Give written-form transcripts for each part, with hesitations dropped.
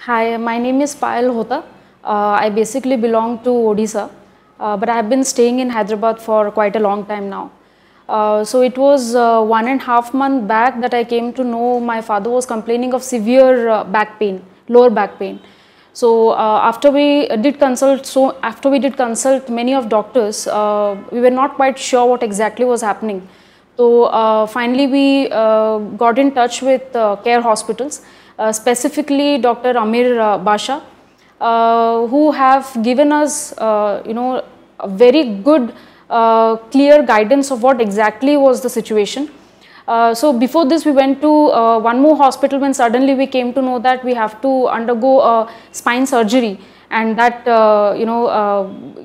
Hi, my name is Payal Hota. I basically belong to Odisha, but I have been staying in Hyderabad for quite a long time now. So it was 1.5 months back that I came to know my father was complaining of severe back pain, lower back pain. So after we did consult many of doctors, we were not quite sure what exactly was happening. So finally we got in touch with care hospitals, specifically Dr. Amir Basha, who have given us, a very good, clear guidance of what exactly was the situation. So before this we went to one more hospital when suddenly we came to know that we have to undergo a spine surgery, and that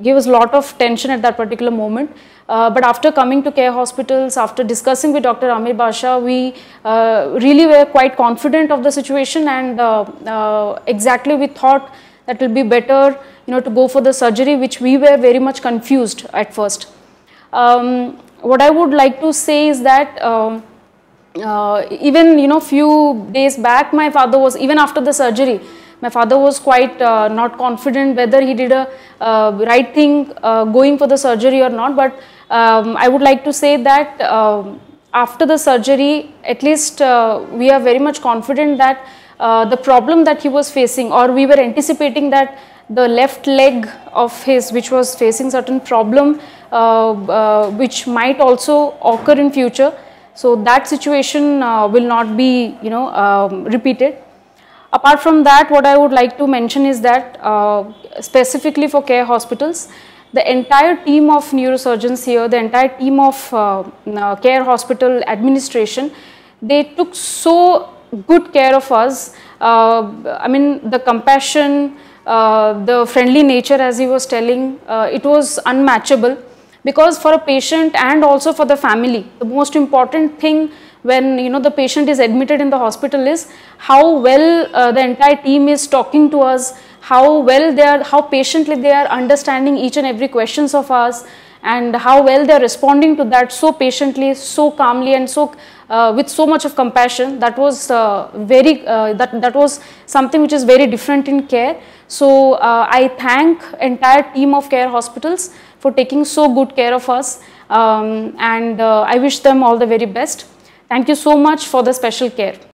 gave us a lot of tension at that particular moment. But after coming to care hospitals, after discussing with Dr. Amir Basha, we really were quite confident of the situation, and exactly we thought that it will be better to go for the surgery, which we were very much confused at first. What I would like to say is that even few days back, my father was, even after the surgery, my father was quite not confident whether he did a right thing going for the surgery or not. But I would like to say that after the surgery, at least we are very much confident that the problem that he was facing, or we were anticipating that the left leg of his, which was facing certain problem, which might also occur in future. So that situation will not be repeated. Apart from that, what I would like to mention is that specifically for care hospitals, the entire team of neurosurgeons here, the entire team of care hospital administration, they took so good care of us. I mean, the compassion, the friendly nature, as he was telling, it was unmatchable. Because for a patient and also for the family, the most important thing when the patient is admitted in the hospital is how well the entire team is talking to us, how patiently they are understanding each and every questions of us, and how well they are responding to that so patiently, so calmly, and so with so much of compassion. That was that was something which is very different in care. So I thank entire team of care hospitals for taking so good care of us, and I wish them all the very best. Thank you so much for the special care.